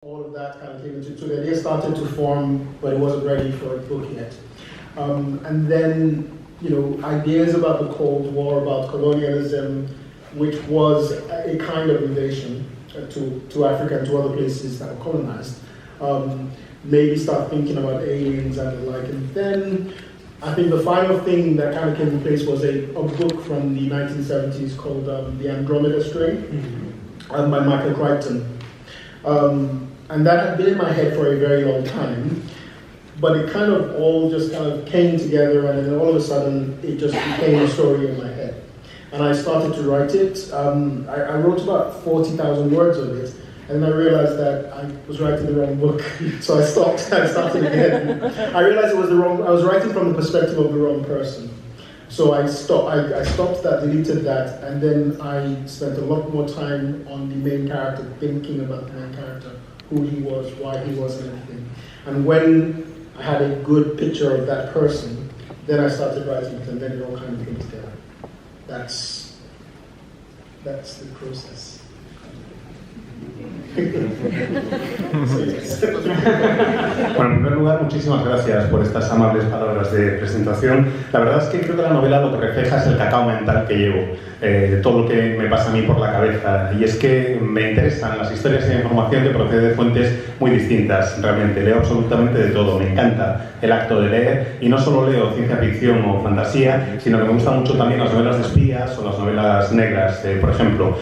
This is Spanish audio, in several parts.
all of that kind of came into. So the idea started to form, but it wasn't ready for a book yet. And then, ideas about the Cold War, about colonialism, which was a kind of invasion to Africa and to other places that were colonized. Maybe start thinking about aliens and the like. And then I think the final thing that kind of came in place was a book from the 1970s called The Andromeda Strain by Michael Crichton. And that had been in my head for a very long time, but it kind of all just kind of came together, and then all of a sudden it just became a story in my head. And I started to write it. I wrote about 40,000 words of it, and then I realized that I was writing the wrong book. So I stopped. I started again. I realized I was writing from the perspective of the wrong person. So I stopped that, deleted that, and then I spent a lot more time on the main character, thinking about the main character, who he was, why he was, and everything. And when I had a good picture of that person, then I started writing it, and then it all kind of came together. That's the process. Bueno, en primer lugar, muchísimas gracias por estas amables palabras de presentación. La verdad es que creo que la novela lo que refleja es el cacao mental que llevo, todo lo que me pasa a mí por la cabeza, y es que me interesan las historias y la información que procede de fuentes muy distintas. Realmente leo absolutamente de todo, me encanta el acto de leer, y no solo leo ciencia ficción o fantasía, sino que me gustan mucho también las novelas de espías o las novelas negras. Por ejemplo,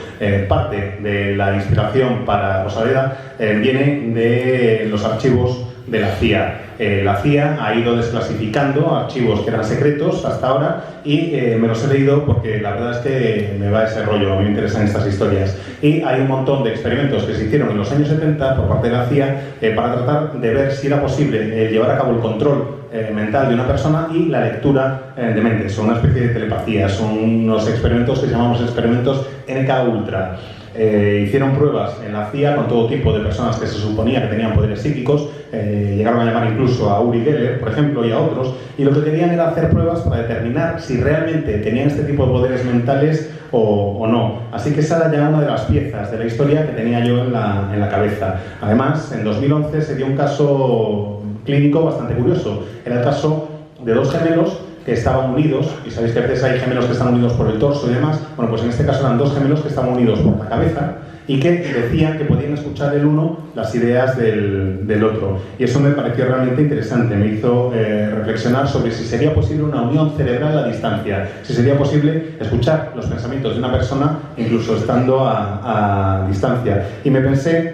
parte de la inspiración para Rosaleda viene de los archivos de la CIA. La CIA ha ido desclasificando archivos que eran secretos hasta ahora, y me los he leído porque la verdad es que me va ese rollo, a mí me interesan estas historias. Y hay un montón de experimentos que se hicieron en los años 70 por parte de la CIA para tratar de ver si era posible llevar a cabo el control mental de una persona y la lectura de mentes. Son una especie de telepatía, son unos experimentos que llamamos experimentos MK Ultra. Hicieron pruebas en la CIA con todo tipo de personas que se suponía que tenían poderes psíquicos, llegaron a llamar incluso a Uri Geller, por ejemplo, y a otros, y lo que querían era hacer pruebas para determinar si realmente tenían este tipo de poderes mentales o no. Así que esa era ya una de las piezas de la historia que tenía yo en la cabeza. Además, en 2011 se dio un caso clínico bastante curioso. Era el caso de dos gemelos que estaban unidos, y sabéis que a veces hay gemelos que están unidos por el torso y demás. Bueno, pues en este caso eran dos gemelos que estaban unidos por la cabeza y que decían que podían escuchar el uno las ideas del otro. Y eso me pareció realmente interesante, me hizo reflexionar sobre si sería posible una unión cerebral a distancia, si sería posible escuchar los pensamientos de una persona incluso estando a distancia. Y me puse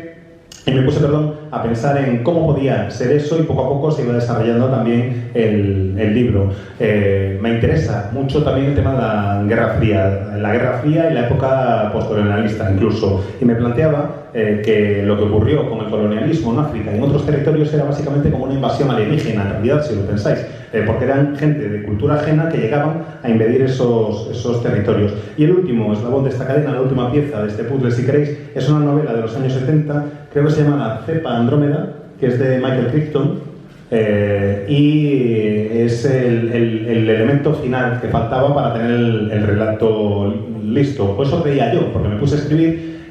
a pensar en cómo podía ser eso, y poco a poco se iba desarrollando también el libro. Me interesa mucho también el tema de la Guerra Fría y la época postcolonialista incluso, y me planteaba que lo que ocurrió con el colonialismo en África y en otros territorios era básicamente como una invasión alienígena, en realidad, si lo pensáis, porque eran gente de cultura ajena que llegaban a invadir esos territorios. Y el último eslabón de esta cadena, la última pieza de este puzzle, si queréis, es una novela de los años 70, creo que se llama La cepa Andrómeda, que es de Michael Crichton, y es el elemento final que faltaba para tener el relato listo. Pues eso creía yo, porque me puse a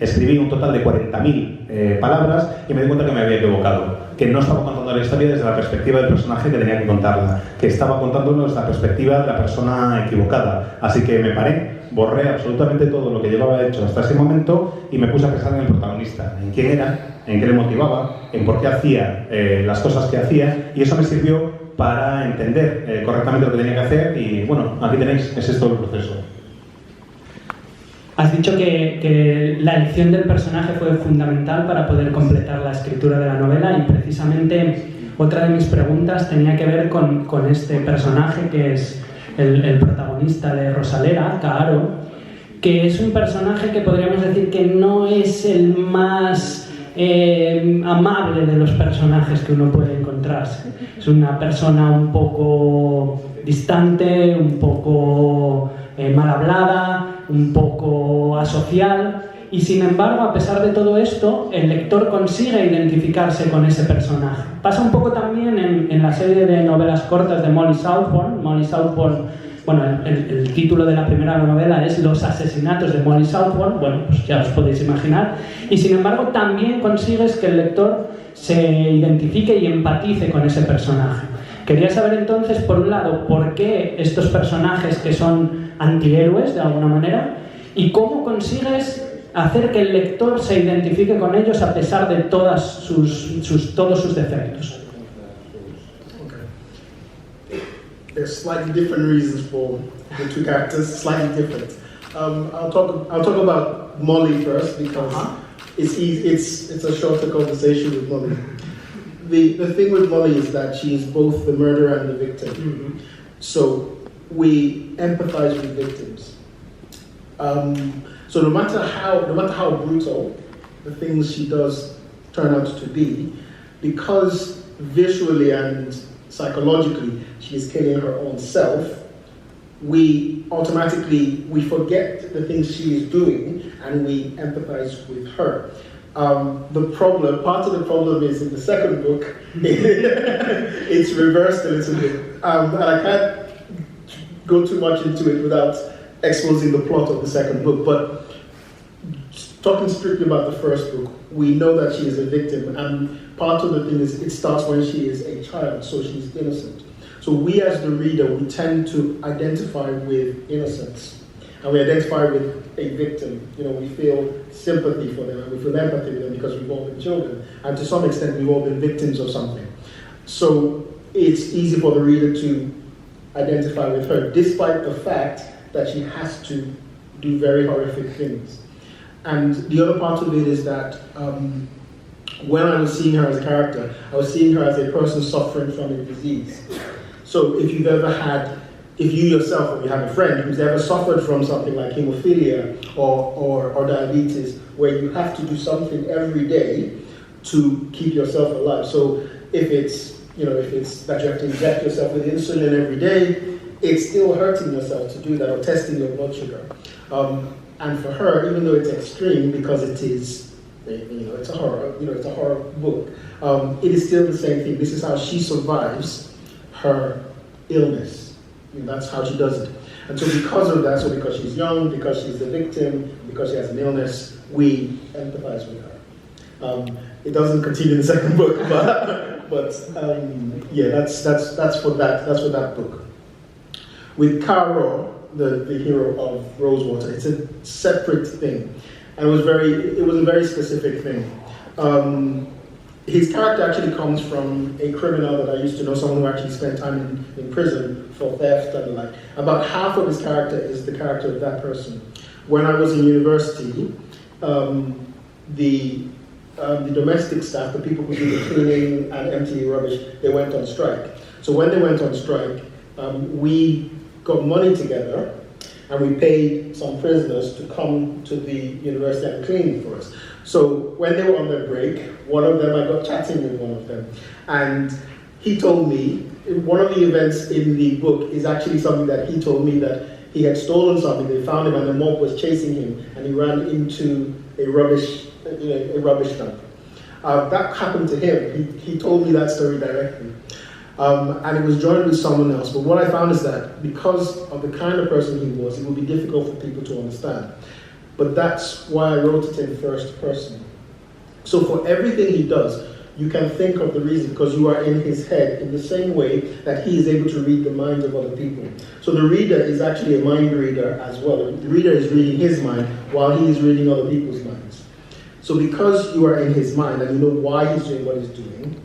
escribí un total de 40.000 palabras, y me di cuenta que me había equivocado, que no estaba contando la historia desde la perspectiva del personaje que tenía que contarla, que estaba contándolo desde la perspectiva de la persona equivocada. Así que me paré, borré absolutamente todo lo que llevaba hecho hasta ese momento y me puse a pensar en el protagonista, en quién era, en qué le motivaba, en por qué hacía las cosas que hacía, y eso me sirvió para entender correctamente lo que tenía que hacer. Y bueno, aquí tenéis, ese es todo el proceso. Has dicho que la elección del personaje fue fundamental para poder completar la escritura de la novela, y precisamente otra de mis preguntas tenía que ver con este personaje que es el protagonista de Rosalera, Kaaro, que es un personaje que podríamos decir que no es el más amable de los personajes que uno puede encontrarse. Es una persona un poco distante, un poco mal hablada, un poco asocial, y sin embargo, a pesar de todo esto, el lector consigue identificarse con ese personaje. Pasa un poco también en la serie de novelas cortas de Molly Southorne. Molly Southorne bueno, el título de la primera novela es Los asesinatos de Molly Southwell, bueno, pues ya os podéis imaginar, y sin embargo también consigues que el lector se identifique y empatice con ese personaje. Quería saber entonces, por un lado, por qué estos personajes que son antihéroes de alguna manera, y cómo consigues hacer que el lector se identifique con ellos a pesar de todos sus defectos. There's slightly different reasons for the two characters, slightly different. I'll talk about Molly first because it's easy. It's a shorter conversation with Molly. The thing with Molly is that she is both the murderer and the victim. Mm-hmm. So we empathize with victims. So no matter how brutal the things she does turn out to be, because visually and psychologically she is killing her own self, we forget the things she is doing and we empathize with her. Part of the problem is in the second book, it's reversed a little bit. And I can't go too much into it without exposing the plot of the second book, but talking strictly about the first book, we know that she is a victim, and part of the thing is it starts when she is a child, so she's innocent. So we as the reader, we tend to identify with innocence, and we identify with a victim. You know, we feel sympathy for them, and we feel empathy with them because we've all been children, and to some extent we've all been victims of something. So it's easy for the reader to identify with her, despite the fact that she has to do very horrific things. And the other part of it is that when I was seeing her as a character, I was seeing her as a person suffering from a disease. So if you yourself or you have a friend who's ever suffered from something like hemophilia or diabetes, where you have to do something every day to keep yourself alive. So if it's that you have to inject yourself with insulin every day, it's still hurting yourself to do that, or testing your blood sugar. And for her, even though it's extreme because it is, it's a horror book, it is still the same thing. This is how she survives her illness. That's how she does it. And so because of that, because she's young, because she's a victim, because she has an illness, we empathize with her. It doesn't continue in the second book, but that's for that book. With Caro, the hero of Rosewater, it's a separate thing, and it was a very specific thing. His character actually comes from a criminal that I used to know, someone who actually spent time in prison for theft and the like. About half of his character is the character of that person. When I was in university, the domestic staff, the people who do the cleaning and emptying rubbish, they went on strike. So when they went on strike, we got money together and we paid some prisoners to come to the university and clean for us. So when they were on their break, one of them, I got chatting with one of them, and he told me, one of the events in the book is actually something that he told me, that he had stolen something, they found him and the mob was chasing him and he ran into a rubbish dump. That happened to him. He told me that story directly. And it was joined with someone else. But what I found is that because of the kind of person he was, it would be difficult for people to understand. But that's why I wrote it in first person. So for everything he does, you can think of the reason because you are in his head in the same way that he is able to read the minds of other people. So the reader is actually a mind reader as well. The reader is reading his mind while he is reading other people's minds. So because you are in his mind and you know why he's doing what he's doing,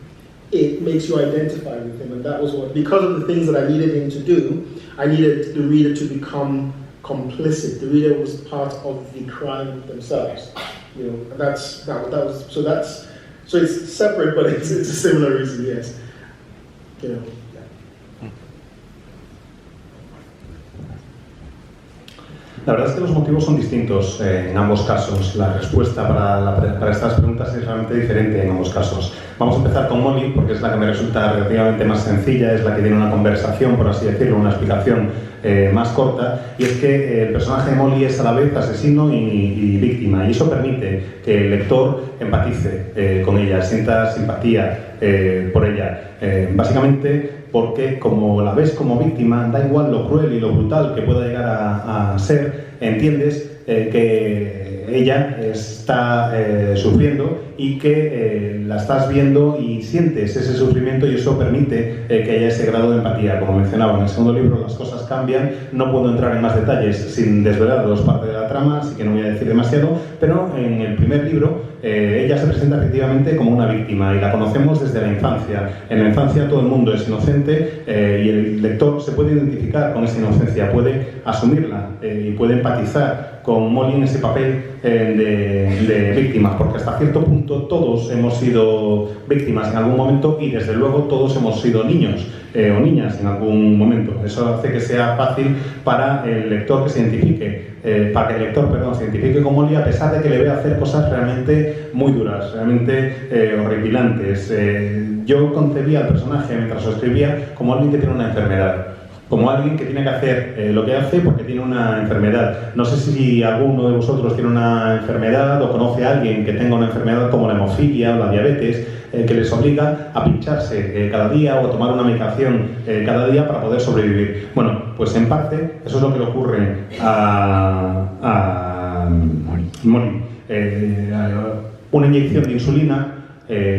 it makes you identify with him. And that was what, because of the things that I needed him to do, I needed the reader to become complicit. The reader was part of the crime themselves. So it's separate, but it's a similar reason, yes. La verdad es que los motivos son distintos en ambos casos. La respuesta para estas preguntas es realmente diferente en ambos casos. Vamos a empezar con Molly, porque es la que me resulta relativamente más sencilla, es la que tiene una conversación, por así decirlo, una explicación más corta, y es que el personaje de Molly es a la vez asesino y víctima, y eso permite que el lector empatice con ella, sienta simpatía por ella. Básicamente, porque como la ves como víctima, da igual lo cruel y lo brutal que pueda llegar a ser, entiendes que ella está sufriendo y que la estás viendo y sientes ese sufrimiento, y eso permite que haya ese grado de empatía. Como mencionaba, en el segundo libro las cosas cambian, no puedo entrar en más detalles sin desvelaros parte de la trama, así que no voy a decir demasiado, pero en el primer libro ella se presenta efectivamente como una víctima y la conocemos desde la infancia. En la infancia todo el mundo es inocente y el lector se puede identificar con esa inocencia, puede asumirla y puede empatizar con Molly en ese papel de víctimas, porque hasta cierto punto todos hemos sido víctimas en algún momento y desde luego todos hemos sido niños o niñas en algún momento. Eso hace que sea fácil para el lector que se identifique, se identifique con Molly, a pesar de que le vea hacer cosas realmente muy duras, realmente horripilantes. Yo concebía al personaje mientras lo escribía como alguien que tiene una enfermedad, como alguien que tiene que hacer lo que hace porque tiene una enfermedad. No sé si alguno de vosotros tiene una enfermedad o conoce a alguien que tenga una enfermedad como la hemofilia o la diabetes, que les obliga a pincharse cada día o a tomar una medicación cada día para poder sobrevivir. Bueno, pues en parte eso es lo que le ocurre a Molly. Una inyección de insulina,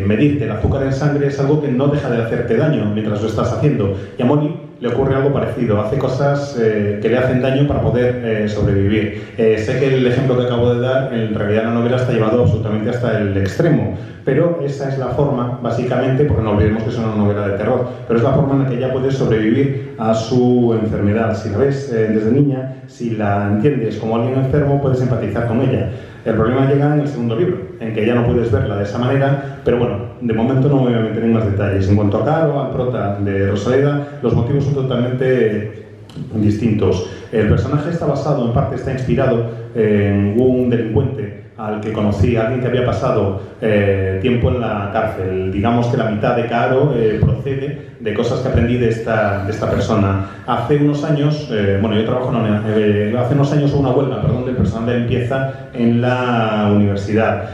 medirte el azúcar en sangre es algo que no deja de hacerte daño mientras lo estás haciendo. Y a Molly le ocurre algo parecido, hace cosas que le hacen daño para poder sobrevivir. Sé que el ejemplo que acabo de dar, en realidad la novela está llevado absolutamente hasta el extremo, pero esa es la forma, básicamente, porque no olvidemos que es una novela de terror, pero es la forma en la que ella puede sobrevivir a su enfermedad. Si la ves desde niña, si la entiendes como alguien enfermo, puedes empatizar con ella. El problema llega en el segundo libro, en que ya no puedes verla de esa manera, pero bueno, de momento no me voy a meter en más detalles. En cuanto a Caro, al prota de Rosaleda, los motivos son totalmente distintos. El personaje está basado, en parte está inspirado en un delincuente al que conocí, alguien que había pasado tiempo en la cárcel. Digamos que la mitad de Caro procede de cosas que aprendí de esta persona. Hace unos años, yo trabajo hace unos años hubo una huelga, del personal de limpieza en la universidad.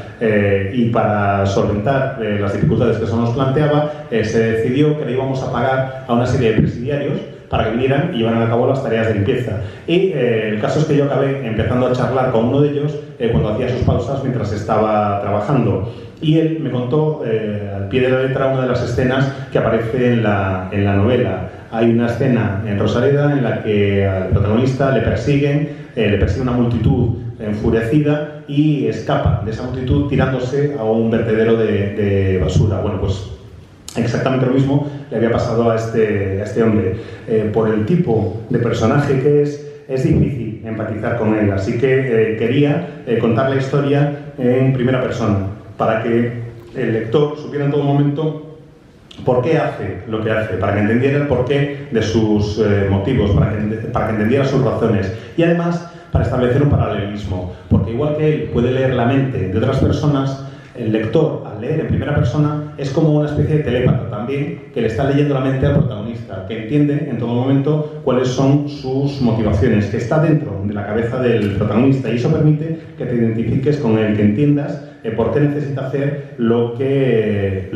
Y para solventar las dificultades que eso nos planteaba, se decidió que le íbamos a pagar a una serie de presidiarios para que vinieran y llevaran a cabo las tareas de limpieza. Y el caso es que yo acabé empezando a charlar con uno de ellos cuando hacía sus pausas mientras estaba trabajando. Y él me contó al pie de la letra una de las escenas que aparece en la novela. Hay una escena en Rosaleda en la que al protagonista le persigue una multitud enfurecida y escapa de esa multitud tirándose a un vertedero de basura. Bueno, pues exactamente lo mismo le había pasado a este hombre. Por el tipo de personaje que es difícil empatizar con él, así que quería contar la historia en primera persona, para que el lector supiera en todo momento por qué hace lo que hace, para que entendiera el porqué de sus motivos, para que entendiera sus razones, y además para establecer un paralelismo, porque igual que él puede leer la mente de otras personas, el lector, al leer en primera persona, es como una especie de telépata también, que le está leyendo la mente al protagonista, que entiende en todo momento cuáles son sus motivaciones, que está dentro de la cabeza del protagonista, y eso permite que te identifiques con él, que entiendas por qué necesita hacer lo que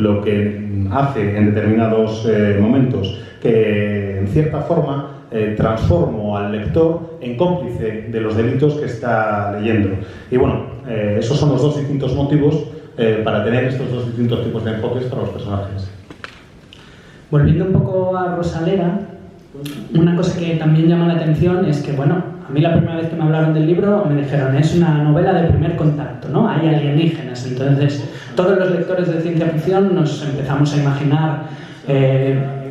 hace en determinados momentos, que en cierta forma transformo al lector en cómplice de los delitos que está leyendo. Y bueno, esos son los dos distintos motivos para tener estos dos distintos tipos de enfoques para los personajes. Volviendo un poco a Rosaleda, una cosa que también llama la atención es que, a mí la primera vez que me hablaron del libro me dijeron, es una novela de primer contacto, ¿no? Hay alienígenas. Entonces, todos los lectores de ciencia ficción nos empezamos a imaginar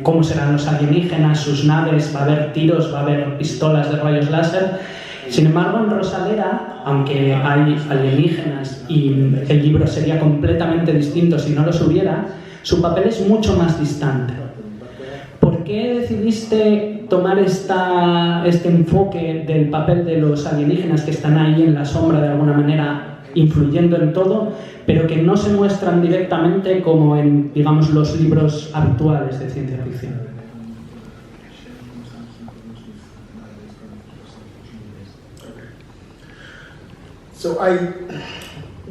cómo serán los alienígenas, sus naves, va a haber tiros, va a haber pistolas de rayos láser. Sin embargo, en Rosaleda, aunque hay alienígenas y el libro sería completamente distinto si no los hubiera, su papel es mucho más distante. ¿Por qué decidiste tomar este enfoque del papel de los alienígenas que están ahí en la sombra de alguna manera, influyendo en todo, pero que no se muestran directamente como en, digamos, los libros habituales de ciencia ficción? So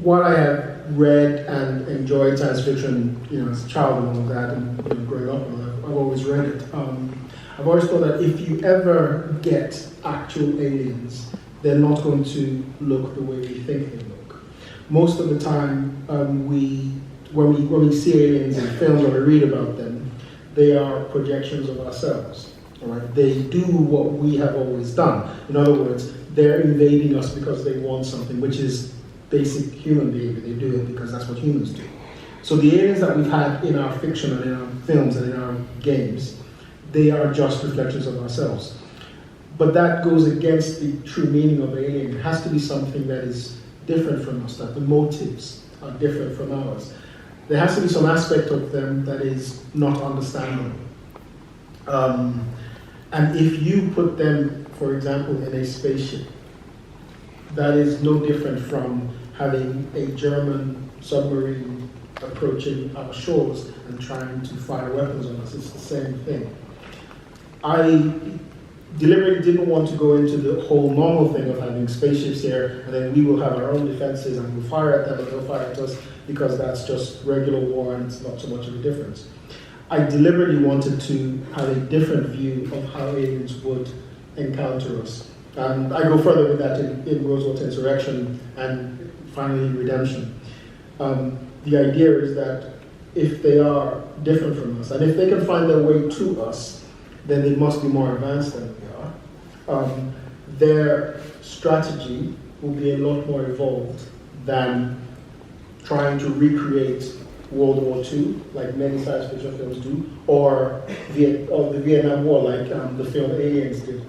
what I have read and enjoyed science fiction, as a child and all that, and growing up, I've always read it. I've always thought that if you ever get actual aliens, they're not going to look the way we think they look. Most of the time, when we see aliens in films or we read about them, they are projections of ourselves. Right? They do what we have always done. In other words, they're invading us because they want something, which is basic human behavior. They do it because that's what humans do. So the aliens that we've had in our fiction and in our films and in our games, they are just reflections of ourselves. But that goes against the true meaning of alien. It has to be something that is different from us, that the motives are different from ours. There has to be some aspect of them that is not understandable. And if you put them, for example, in a spaceship, that is no different from having a German submarine approaching our shores and trying to fire weapons on us. It's the same thing. I deliberately didn't want to go into the whole normal thing of having spaceships here and then we will have our own defenses and we'll fire at them and they'll fire at us, because that's just regular war and it's not so much of a difference. I deliberately wanted to have a different view of how aliens would encounter us. And I go further with that in Roosevelt Insurrection and finally Redemption. The idea is that if they are different from us, and if they can find their way to us, then they must be more advanced than we are. Their strategy will be a lot more evolved than trying to recreate World War II, like many science fiction films do, or the Vietnam War, like the film Aliens did.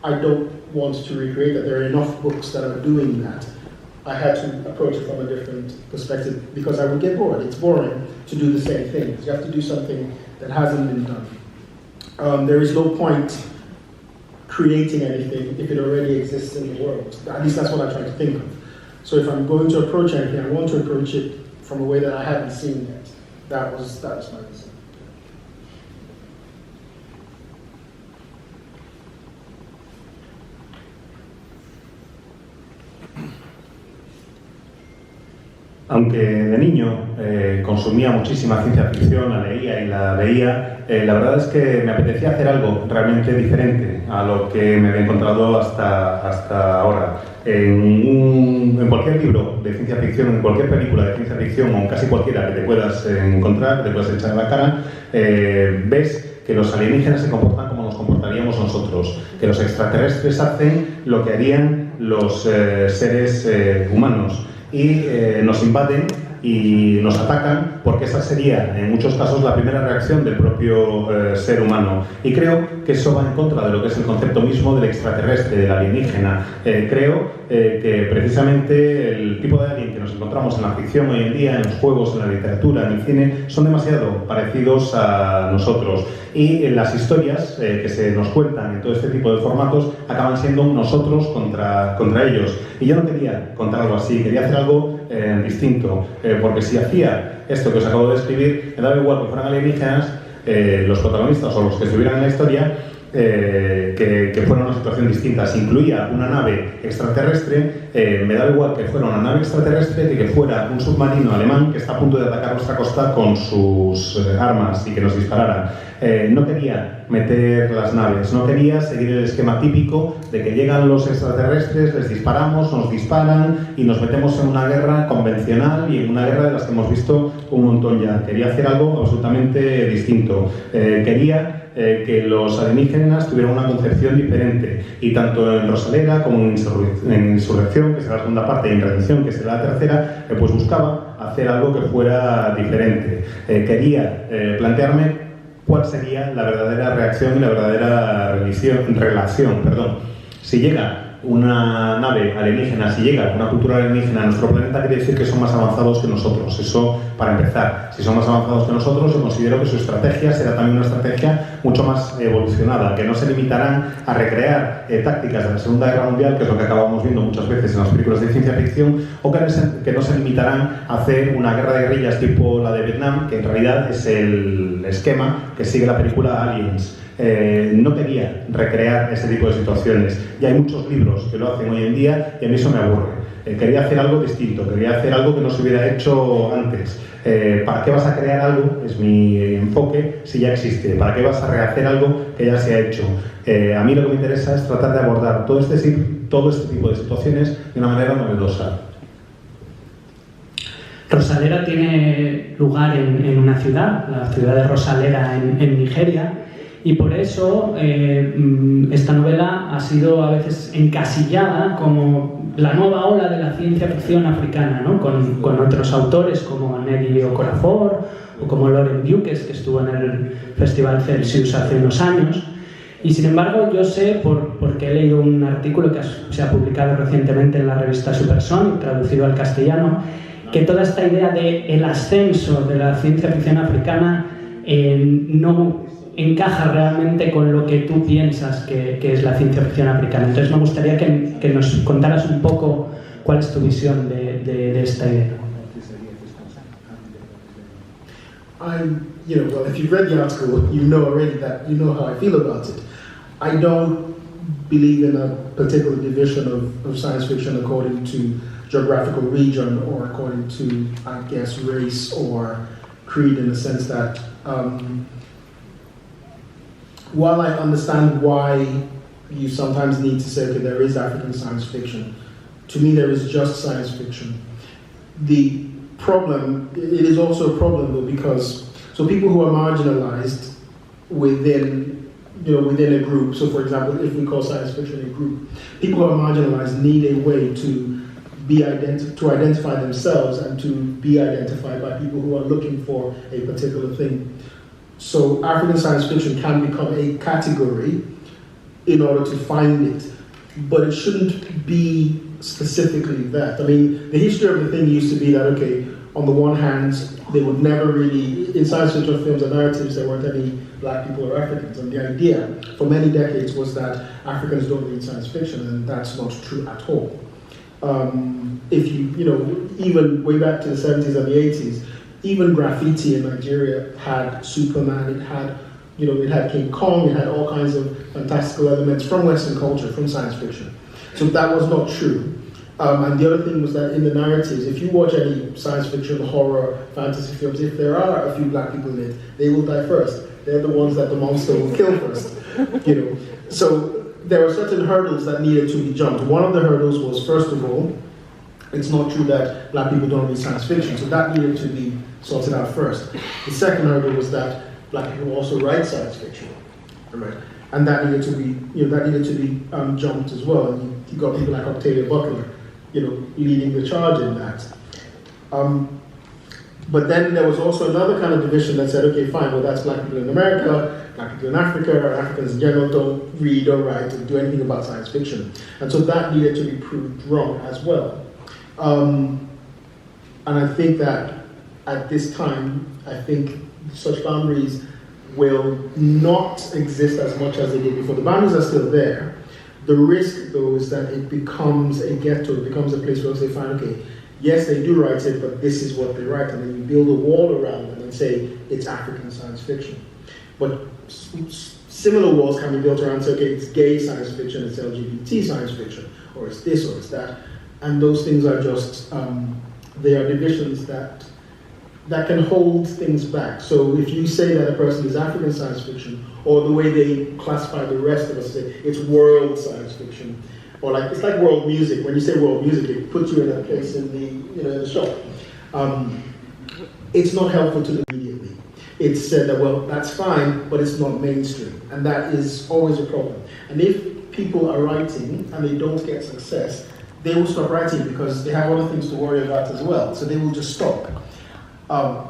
I don't want to recreate that. There are enough books that are doing that. I had to approach it from a different perspective because I would get bored. It's boring to do the same thing. You have to do something that hasn't been done. There is no point creating anything if it already exists in the world. At least that's what I try to think of. So if I'm going to approach anything, I want to approach it from a way that I haven't seen yet. That was my reason. Aunque de niño consumía muchísima ciencia ficción, la leía y la veía, la verdad es que me apetecía hacer algo realmente diferente a lo que me había encontrado hasta ahora. En cualquier libro de ciencia ficción, en cualquier película de ciencia ficción o en casi cualquiera que te puedas encontrar, que te puedas echar en la cara, ves que los alienígenas se comportan como nos comportaríamos nosotros, que los extraterrestres hacen lo que harían los seres humanos. Y nos invaden y nos atacan porque esa sería en muchos casos la primera reacción del propio ser humano, y creo que eso va en contra de lo que es el concepto mismo del extraterrestre, del alienígena. Creo que precisamente el tipo de alien que nos encontramos en la ficción hoy en día, en los juegos, en la literatura, en el cine, son demasiado parecidos a nosotros, y las historias que se nos cuentan en todo este tipo de formatos acaban siendo nosotros contra ellos. Y yo no quería contar algo así, quería hacer algo distinto, porque si hacía esto que os acabo de describir, me daba igual que fueran alienígenas, los protagonistas o los que estuvieran en la historia, que fuera una situación distinta. Si incluía una nave extraterrestre, me da igual que fuera una nave extraterrestre que fuera un submarino alemán que está a punto de atacar nuestra costa con sus armas y que nos dispararan. No quería meter las naves, no quería seguir el esquema típico de que llegan los extraterrestres, les disparamos, nos disparan y nos metemos en una guerra convencional y en una guerra de las que hemos visto un montón ya. Quería hacer algo absolutamente distinto. Quería que los alienígenas tuvieran una concepción diferente, y tanto en Rosalera como en Insurrección, que será la segunda parte, y en Redención, que será la tercera, pues buscaba hacer algo que fuera diferente. Quería plantearme cuál sería la verdadera reacción y la verdadera relación. Si llega una nave alienígena, si llega una cultura alienígena a nuestro planeta, quiere decir que son más avanzados que nosotros. Eso para empezar. Si son más avanzados que nosotros, yo considero que su estrategia será también una estrategia mucho más evolucionada, que no se limitarán a recrear tácticas de la Segunda Guerra Mundial, que es lo que acabamos viendo muchas veces en las películas de ciencia ficción, o que no se limitarán a hacer una guerra de guerrillas tipo la de Vietnam, que en realidad es el esquema que sigue la película Aliens. No quería recrear ese tipo de situaciones. Ya hay muchos libros que lo hacen hoy en día y a mí eso me aburre. Quería hacer algo distinto, quería hacer algo que no se hubiera hecho antes. ¿Para qué vas a crear algo? Es mi enfoque, si ya existe. ¿Para qué vas a rehacer algo que ya se ha hecho? A mí lo que me interesa es tratar de abordar todo este tipo de situaciones de una manera novedosa. Rosalera tiene lugar en una ciudad, la ciudad de Rosalera en Nigeria, y por eso esta novela ha sido a veces encasillada como la nueva ola de la ciencia ficción africana, ¿no? con otros autores como Nnedi Okorafor o como Lauren Dukes, que estuvo en el Festival Celsius hace unos años. Y sin embargo, yo sé, porque he leído un artículo que se ha publicado recientemente en la revista Supersonic, traducido al castellano, que toda esta idea del ascenso de la ciencia ficción africana no encaja realmente con lo que tú piensas que es la ciencia ficción africana. Entonces me gustaría que nos contaras un poco cuál es tu visión de esta idea. Well, if you've read the article, you know already that you know how I feel about it. I don't believe in a particular division of science fiction according to geographical region or according to, I guess, race or creed, in the sense that while I understand why you sometimes need to say, okay, there is African science fiction, to me there is just science fiction. The problem, it is also a problem though, because so people who are marginalized within a group, so for example, if we call science fiction a group, people who are marginalized need a way to identify themselves and to be identified by people who are looking for a particular thing. So African science fiction can become a category in order to find it, but it shouldn't be specifically that. I mean, the history of the thing used to be that, okay, on the one hand, they would never really, in science fiction films and narratives, there weren't any black people or Africans. And the idea for many decades was that Africans don't read science fiction, and that's not true at all. If even way back to the 70s and the 80s, even graffiti in Nigeria had Superman, it had King Kong, it had all kinds of fantastical elements from Western culture, from science fiction. So that was not true. And the other thing was that in the narratives, if you watch any science fiction, horror, fantasy films, if there are a few black people in it, they will die first. They're the ones that the monster will kill first. So there were certain hurdles that needed to be jumped. One of the hurdles was, first of all, it's not true that black people don't read science fiction, so that needed to be sorted out first. The second hurdle was that black people also write science fiction, right? And that needed to be jumped as well. And you got people like Octavia Butler, leading the charge in that. But then there was also another kind of division that said, okay, fine, well, that's black people in America, black people in Africa, or Africans in general don't read or write or do anything about science fiction. And so that needed to be proved wrong as well. And I think that at this time, I think such boundaries will not exist as much as they did before. The boundaries are still there. The risk, though, is that it becomes a ghetto, it becomes a place where they find, okay, yes, they do write it, but this is what they write, and then you build a wall around them and say it's African science fiction. But similar walls can be built around, say, okay, it's gay science fiction, it's LGBT science fiction, or it's this, or it's that. And those things are just, they are divisions that can hold things back. So if you say that a person is African science fiction, or the way they classify the rest of us, say it's world science fiction, or it's like world music. When you say world music, it puts you in a place in the shop. It's not helpful to them immediately. It's said that, well, that's fine, but it's not mainstream, and that is always a problem. And if people are writing and they don't get success, they will stop writing because they have other things to worry about as well. So they will just stop.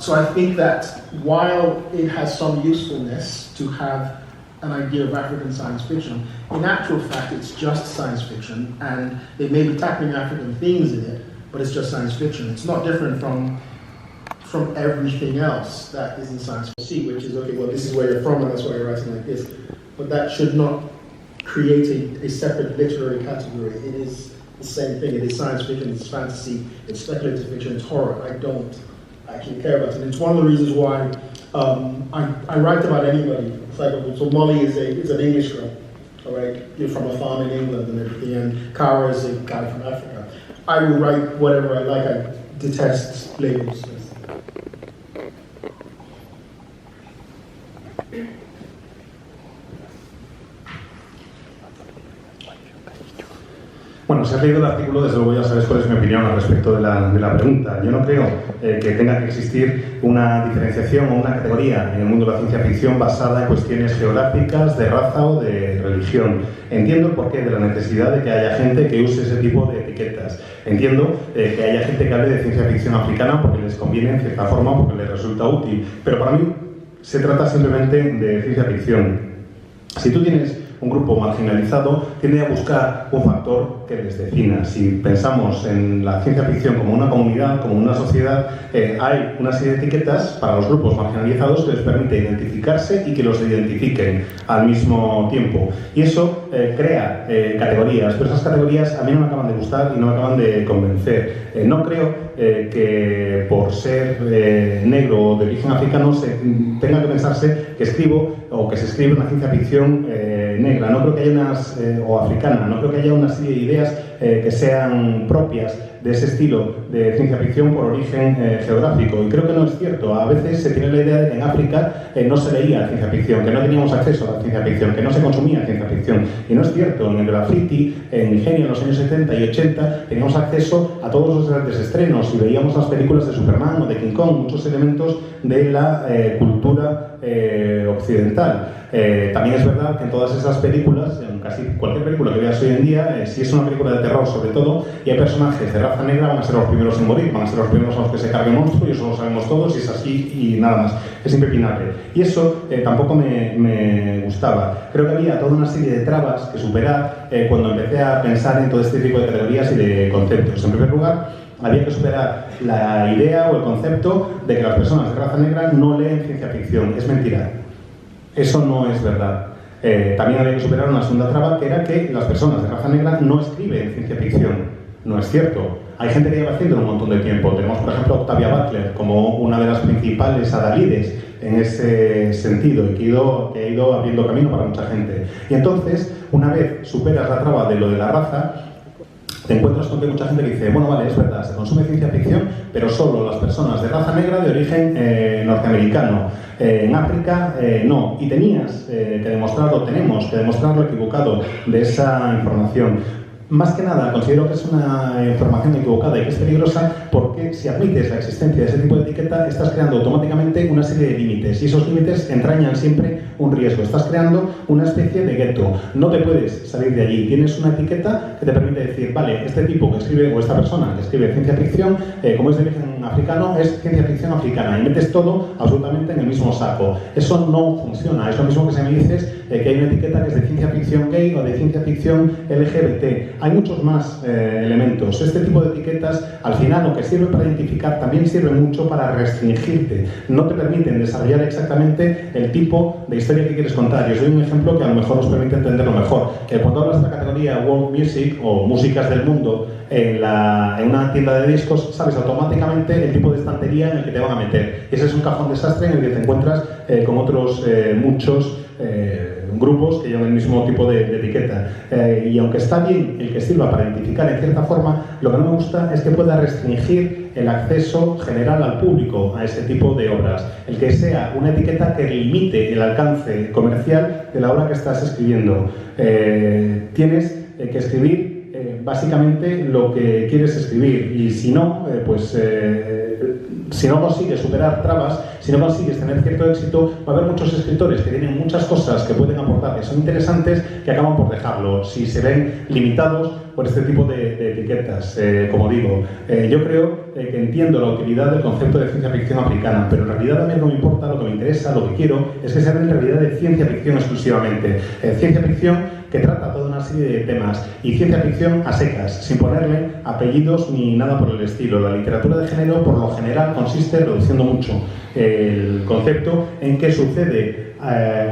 So I think that while it has some usefulness to have an idea of African science fiction, in actual fact it's just science fiction, and they may be tackling African themes in it, but it's just science fiction. It's not different from everything else that is in science fiction, which is, okay, well, this is where you're from and that's why you're writing like this. But that should not create a separate literary category. It is the same thing. It is science fiction, it's fantasy, it's speculative fiction, it's horror. I don't actually care about it. And it's one of the reasons why I write about anybody. It's like, so Molly is an English girl, all right? You're from a farm in England and everything, and Kara is a guy from Africa. I will write whatever I like. I detest labels. Bueno, si has leído el artículo, desde luego ya sabes cuál es mi opinión al respecto de la pregunta. Yo no creo que tenga que existir una diferenciación o una categoría en el mundo de la ciencia ficción basada en cuestiones geográficas, de raza o de religión. Entiendo el porqué de la necesidad de que haya gente que use ese tipo de etiquetas. Entiendo que haya gente que hable de ciencia ficción africana porque les conviene en cierta forma, porque les resulta útil. Pero para mí se trata simplemente de ciencia ficción. Si tú tienes un grupo marginalizado, tiende a buscar un factor que les defina. Si pensamos en la ciencia ficción como una comunidad, como una sociedad, hay una serie de etiquetas para los grupos marginalizados que les permite identificarse y que los identifiquen al mismo tiempo. Y eso crea categorías, pero esas categorías a mí no me acaban de gustar y no me acaban de convencer. No creo que por ser negro o de origen africano tenga que pensarse que escribo o que se escribe una ciencia ficción negra. No creo que haya o africana, no creo que haya una serie de ideas que sean propias de ese estilo de ciencia ficción por origen geográfico. Y creo que no es cierto. A veces se tiene la idea de que en África no se leía ciencia ficción, que no teníamos acceso a la ciencia ficción, que no se consumía ciencia ficción. Y no es cierto. En el graffiti, en Nigeria, en los años 70 y 80, teníamos acceso a todos los grandes estrenos y veíamos las películas de Superman o de King Kong, muchos elementos de la cultura occidental. También es verdad que en todas esas películas, en casi cualquier película que veas hoy en día, si es una película de terror sobre todo, y hay personajes de raza negra, van a ser los primeros en morir, van a ser los primeros a los que se cargue el monstruo, y eso lo sabemos todos, y es así y nada más. Es impepinable. Y eso tampoco me gustaba. Creo que había toda una serie de trabas que superar cuando empecé a pensar en todo este tipo de categorías y de conceptos. En primer lugar, había que superar la idea o el concepto de que las personas de raza negra no leen ciencia ficción. Es mentira. Eso no es verdad. También había que superar una segunda traba, que era que las personas de raza negra no escriben ciencia ficción. No es cierto. Hay gente que lleva haciéndolo un montón de tiempo. Tenemos, por ejemplo, a Octavia Butler como una de las principales adalides en ese sentido y que ha ido abriendo camino para mucha gente. Y entonces, una vez superas la traba de lo de la raza, te encuentras con que mucha gente que dice, bueno, vale, es verdad, se consume ciencia ficción, pero solo las personas de raza negra de origen norteamericano. En África, no. Y tenemos que demostrar lo equivocado de esa información. Más que nada, considero que es una información equivocada y que es peligrosa porque si admites la existencia de ese tipo de etiqueta, estás creando automáticamente una serie de límites y esos límites entrañan siempre un riesgo. Estás creando una especie de gueto. No te puedes salir de allí. Tienes una etiqueta que te permite decir, vale, este tipo que escribe, o esta persona que escribe ciencia ficción, como es de origen africano, es ciencia ficción africana y metes todo absolutamente en el mismo saco. Eso no funciona. Es lo mismo que si me dices que hay una etiqueta que es de ciencia ficción gay o de ciencia ficción LGBT. Hay muchos más elementos. Este tipo de etiquetas, al final, lo que sirve para identificar, también sirve mucho para restringirte. No te permiten desarrollar exactamente el tipo de historia que quieres contar. Y os doy un ejemplo que a lo mejor os permite entenderlo mejor. Cuando hablas de la categoría World Music o músicas del mundo en una tienda de discos, sabes automáticamente el tipo de estantería en el que te van a meter. Ese es un cajón desastre en el que te encuentras con otros muchos grupos que llevan el mismo tipo de etiqueta. Y aunque está bien el que sirva para identificar en cierta forma, lo que no me gusta es que pueda restringir el acceso general al público a ese tipo de obras. El que sea una etiqueta que limite el alcance comercial de la obra que estás escribiendo. Tienes que escribir básicamente lo que quieres escribir y si no, si no consigues superar trabas, si no consigues tener cierto éxito, va a haber muchos escritores que tienen muchas cosas que pueden aportar, que son interesantes, que acaban por dejarlo, si se ven limitados por este tipo de etiquetas. Como digo, yo creo que entiendo la utilidad del concepto de ciencia ficción africana, pero en realidad a mí no me importa, lo que me interesa, lo que quiero, es que se hable en realidad de ciencia ficción exclusivamente. Ciencia ficción que trata toda una serie de temas y ciencia ficción a secas, sin ponerle apellidos ni nada por el estilo. La literatura de género, por lo general, consiste, reduciendo mucho el concepto, en que sucede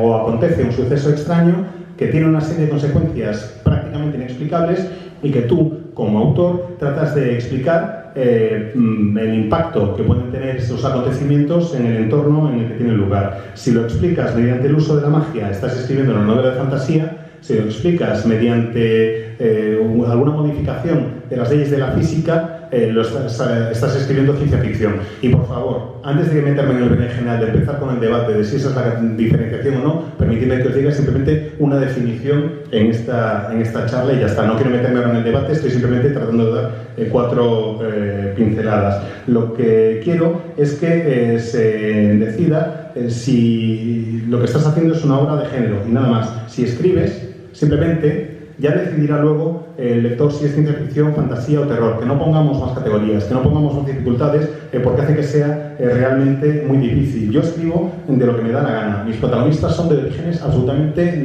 o acontece un suceso extraño que tiene una serie de consecuencias prácticamente inexplicables y que tú, como autor, tratas de explicar el impacto que pueden tener esos acontecimientos en el entorno en el que tienen lugar. Si lo explicas mediante el uso de la magia, estás escribiendo una novela de fantasía. Si lo explicas mediante alguna modificación de las leyes de la física, estás escribiendo ciencia ficción. Y por favor, antes de meterme en el berenjenal, de empezar con el debate de si esa es la diferenciación o no, permitidme que os diga simplemente una definición en esta charla y ya está. No quiero meterme ahora en el debate, estoy simplemente tratando de dar 4 pinceladas. Lo que quiero es que se decida si lo que estás haciendo es una obra de género y nada más. Si escribes, simplemente ya decidirá luego el lector si es ciencia ficción, fantasía o terror. Que no pongamos más categorías, que no pongamos más dificultades, porque hace que sea realmente muy difícil. Yo escribo de lo que me da la gana. Mis protagonistas son de orígenes absolutamente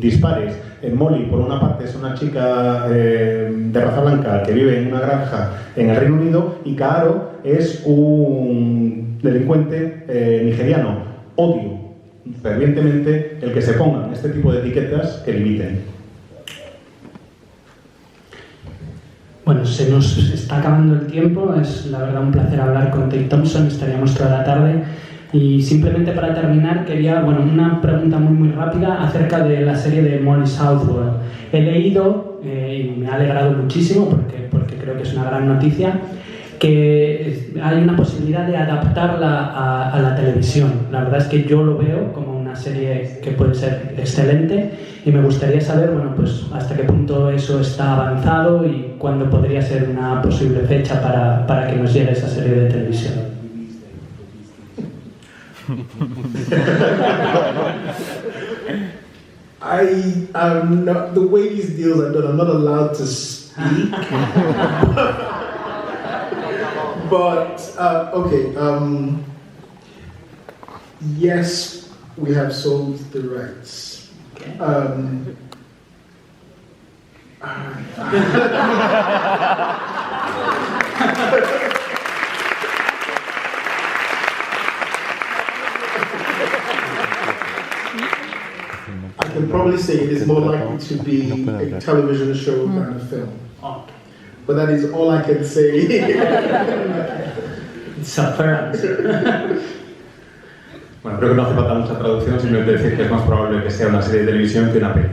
dispares. Molly, por una parte, es una chica de raza blanca que vive en una granja en el Reino Unido, y Kaaro es un delincuente nigeriano. Odio fervientemente el que se pongan este tipo de etiquetas que limiten. Bueno, se nos está acabando el tiempo, es la verdad un placer hablar con Tate Thompson, estaríamos toda la tarde. Y simplemente para terminar quería, una pregunta muy rápida acerca de la serie de Molly Southwell. He leído, y me ha alegrado muchísimo porque creo que es una gran noticia, que hay una posibilidad de adaptarla a la televisión. La verdad es que yo lo veo como una serie que puede ser excelente y me gustaría saber, hasta qué punto eso está avanzado y cuándo podría ser una posible fecha para que nos llegue esa serie de televisión. I am not, the way these deals are done, I'm not allowed to speak. But okay, yes, we have sold the rights. Okay. I can probably say it is more likely to be a television show than a film. Oh. But that is all I can say. It's a fair answer. Bueno, creo que no hace falta mucha traducción, simplemente decir que es más probable que sea una serie de televisión que una peli.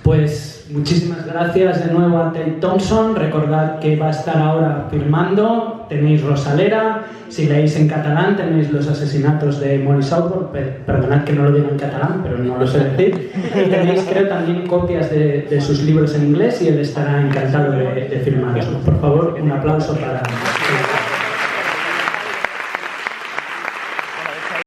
Pues muchísimas gracias de nuevo a Tate Thompson. Recordad que va a estar ahora firmando. Tenéis Rosalera. Si leéis en catalán tenéis Los asesinatos de Molly Southwell. Perdonad que no lo diga en catalán, pero no lo sé decir. Y tenéis, creo, también copias de sus libros en inglés y él estará encantado de firmarlos. Por favor, un aplauso para...